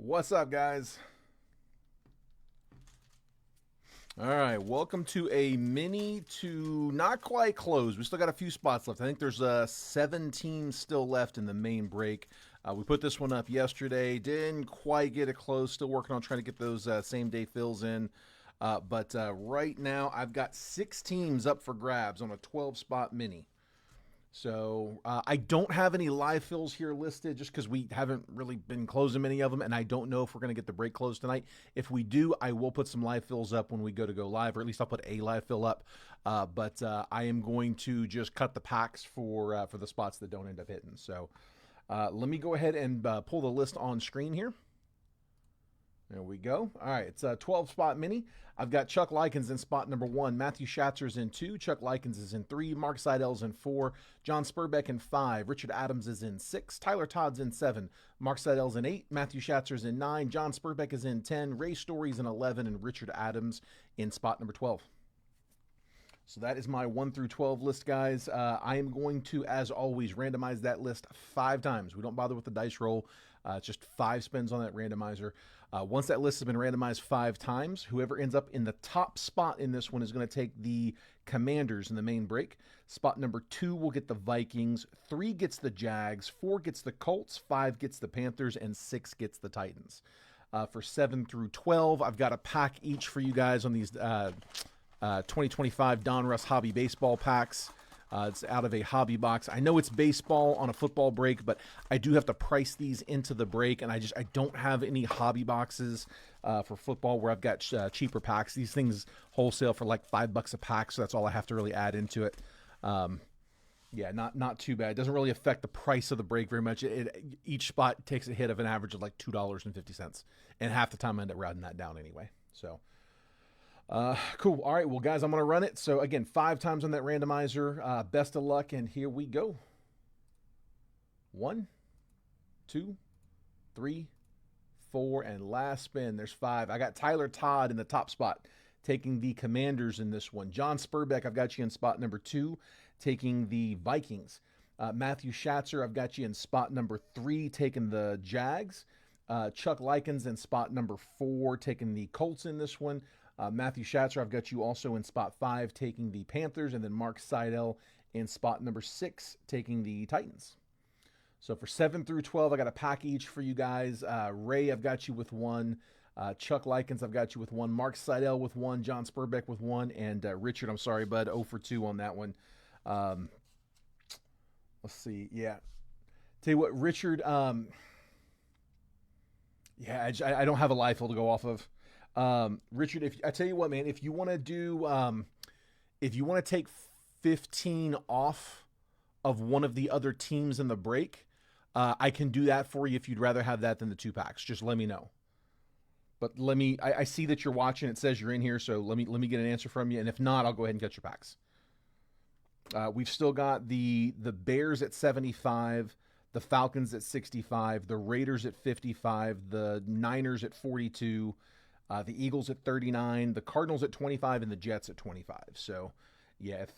What's up, guys? All right, welcome to a mini to not quite close. We still got a few spots left. I think there's 7 teams still left in the main break. We put this one up yesterday. Didn't quite get it closed. Still working on trying to get those same day fills in. But right now, I've got 6 teams up for grabs on a 12 spot mini. So I don't have any live fills here listed just because we haven't really been closing many of them, and I don't know if we're going to get the break closed tonight. If we do, I will put some live fills up when we go live, or at least I'll put a live fill up. But I am going to just cut the packs for the spots that don't end up hitting. So let me go ahead and pull the list on screen here. There we go. All right, it's a 12 spot mini. I've got Chuck Likens in spot number 1, Matthew Schatzer's in 2, Chuck Likens is in 3, Mark Seidel's in 4, John Spurbeck in 5, Richard Adams is in 6, Tyler Todd's in 7, Mark Seidel's in 8, Matthew Schatzer's in 9, John Spurbeck is in 10, Ray Story's in 11, and Richard Adams in spot number 12. So that is my 1 through 12 list, guys. I am going to, as always, randomize that list 5 times. We don't bother with the dice roll. It's just 5 spins on that randomizer. Once that list has been randomized 5 times, whoever ends up in the top spot in this one is going to take the Commanders in the main break. Spot number 2 will get the Vikings, 3 gets the Jags, 4 gets the Colts, 5 gets the Panthers, and 6 gets the Titans. For 7 through 12, I've got a pack each for you guys on these 2025 Don Russ Hobby Baseball packs. It's out of a hobby box. I know it's baseball on a football break, but I do have to price these into the break, and I don't have any hobby boxes for football where I've got cheaper packs. These things wholesale for like $5 a pack, so that's all I have to really add into it. Yeah, not too bad. It doesn't really affect the price of the break very much. Each spot takes a hit of an average of like $2.50, and half the time I end up rounding that down anyway. So. Cool. All right. Well, guys, I'm going to run it. So, again, 5 times on that randomizer. Best of luck, and here we go. 1, 2, 3, 4, and last spin. There's 5. I got Tyler Todd in the top spot, taking the Commanders in this one. John Spurbeck, I've got you in spot number 2, taking the Vikings. Matthew Schatzer, I've got you in spot number 3, taking the Jags. Chuck Likens in spot number 4, taking the Colts in this one. Matthew Schatzer, I've got you also in spot 5, taking the Panthers, and then Mark Seidel in spot number 6, taking the Titans. So for 7 through 12, I got a pack each for you guys. Ray, I've got you with 1. Chuck Likens, I've got you with 1. Mark Seidel with 1. John Spurbeck with 1. And Richard, I'm sorry, bud, 0 for 2 on that one. Let's see. Yeah. Tell you what, Richard, yeah, I don't have a live fill to go off of. Richard, if I tell you what, man, if you want to do, if you want to take 15 off of one of the other teams in the break, I can do that for you if you'd rather have that than the 2 packs. Just let me know. But I see that you're watching. It says you're in here, so let me get an answer from you. And if not, I'll go ahead and get your packs. We've still got the Bears at 75, the Falcons at 65, the Raiders at 55, the Niners at 42, the Eagles at 39, the Cardinals at 25, and the Jets at 25. So, yeah, if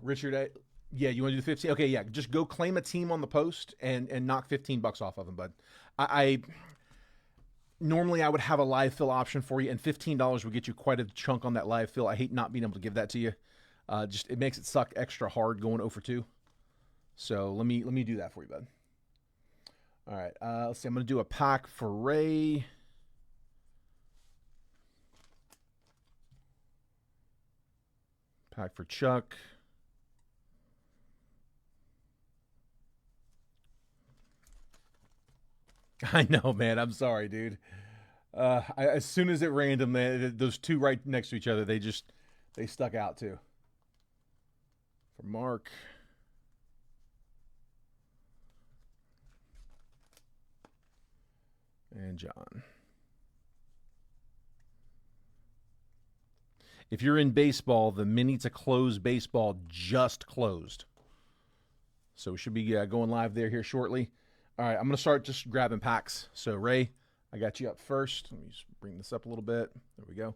Richard, yeah, you want to do the 15? Okay, yeah, just go claim a team on the post and knock $15 off of them, bud. I normally I would have a live fill option for you, and $15 would get you quite a chunk on that live fill. I hate not being able to give that to you. Just it makes it suck extra hard going 0 for 2. So let me do that for you, bud. All right, let's see. I'm going to do a pack for Ray. Pack for Chuck. I know, man. I'm sorry, dude. As soon as it random, man, those 2 right next to each other, they stuck out too. For Mark. And John. If you're in baseball, the mini to close baseball just closed. So we should be going live there here shortly. All right, I'm going to start just grabbing packs. So, Ray, I got you up first. Let me just bring this up a little bit. There we go.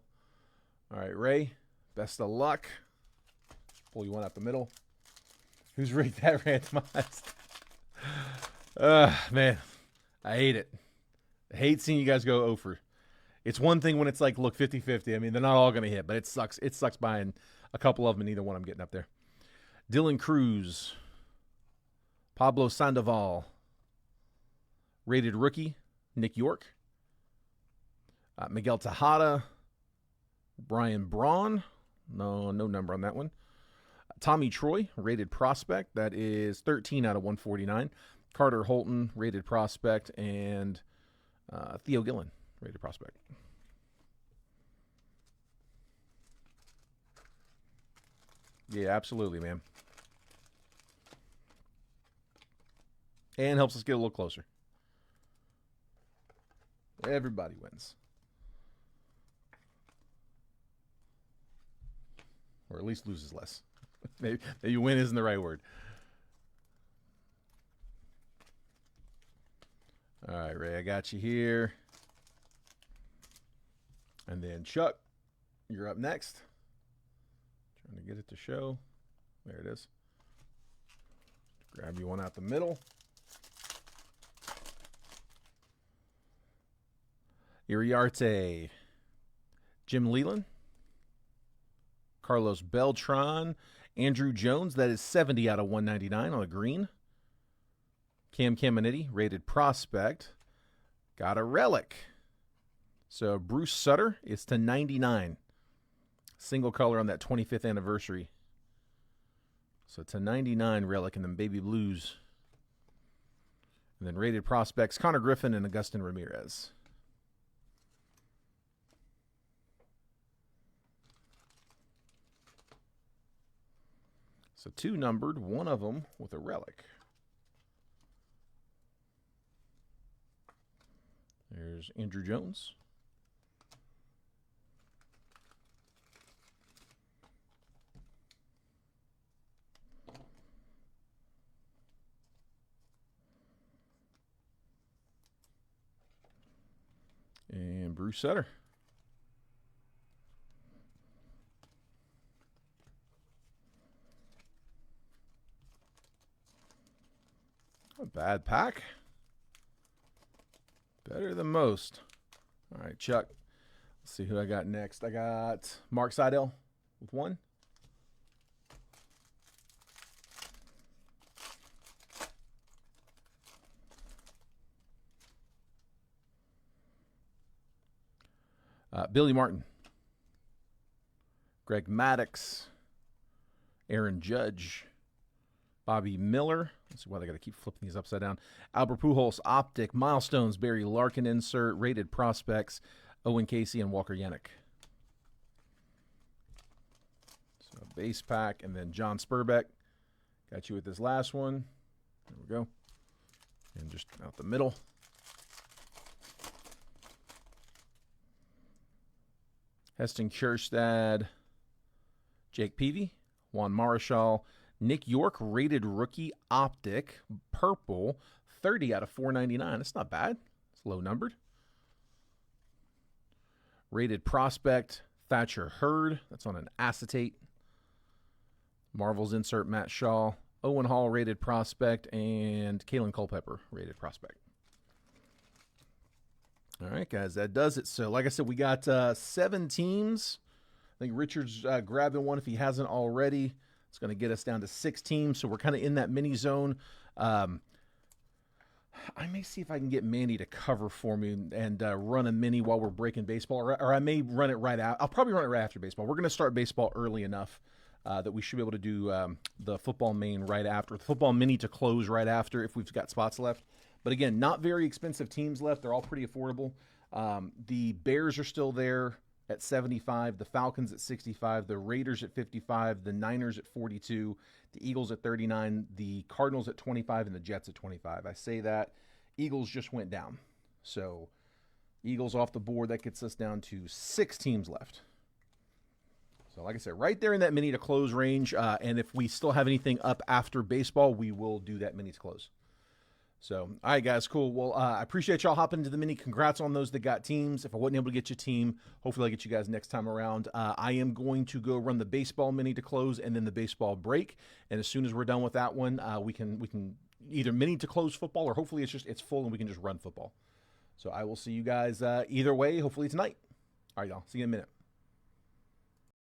All right, Ray, best of luck. Pull you one out the middle. Who's rigged that randomized? Man, I hate it. I hate seeing you guys go over. It's one thing when it's like, look, 50-50. I mean, they're not all going to hit, but it sucks. It sucks buying a couple of them, and neither one I'm getting up there. Dylan Cruz. Pablo Sandoval. Rated rookie, Nick York. Miguel Tejada. Brian Braun. No number on that one. Tommy Troy, rated prospect. That is 13 out of 149. Carter Holton, rated prospect. And Theo Gillen, rated prospect. Yeah, absolutely, man. And helps us get a little closer. Everybody wins. Or at least loses less. Maybe win isn't the right word. All right, Ray, I got you here. And then Chuck, you're up next. Trying to get it to show. There it is. Grab you one out the middle. Iriarte. Jim Leland. Carlos Beltran. Andrew Jones, that is 70 out of 199 on a green. Cam Caminiti, rated prospect. Got a relic. So Bruce Sutter is to 99. Single color on that 25th anniversary. So to 99 relic and then baby blues. And then rated prospects, Connor Griffin and Augustin Ramirez. So 2 numbered, one of them with a relic. There's Andrew Jones. And Bruce Sutter. A bad pack. Better than most. All right, Chuck. Let's see who I got next. I got Mark Seidel with 1. Billy Martin. Greg Maddox. Aaron Judge. Bobby Miller. Let's see why they got to keep flipping these upside down. Albert Pujols, Optic, Milestones, Barry Larkin insert, rated prospects, Owen Casey, and Walker Yannick. So base pack, and then John Spurbeck. Got you with this last one. There we go. And just out the middle. Heston Kjerstad, Jake Peavy, Juan Marichal, Nick York, rated rookie, Optic, purple, 30 out of 499. That's not bad. It's low numbered. Rated prospect, Thatcher Hurd. That's on an acetate. Marvel's insert, Matt Shaw. Owen Hall, rated prospect. And Kalen Culpepper, rated prospect. All right, guys, that does it. So, like I said, we got 7 teams. I think Richard's grabbing one if he hasn't already. It's going to get us down to 6 teams, so we're kind of in that mini zone. I may see if I can get Mandy to cover for me and run a mini while we're breaking baseball, or I may run it right out. I'll probably run it right after baseball. We're going to start baseball early enough that we should be able to do the football main right after, the football mini to close right after if we've got spots left. But again, not very expensive teams left. They're all pretty affordable. The Bears are still there at 75, the Falcons at 65, the Raiders at 55, the Niners at 42, the Eagles at 39, the Cardinals at 25, and the Jets at 25. I say that. Eagles just went down. So Eagles off the board. That gets us down to 6 teams left. So like I said, right there in that mini to close range. And if we still have anything up after baseball, we will do that mini to close. So, all right, guys, cool. Well, I appreciate y'all hopping into the mini. Congrats on those that got teams. If I wasn't able to get you a team, hopefully I'll get you guys next time around. I am going to go run the baseball mini to close and then the baseball break. And as soon as we're done with that one, we can either mini to close football or hopefully it's full and we can just run football. So I will see you guys either way, hopefully tonight. All right, y'all. See you in a minute.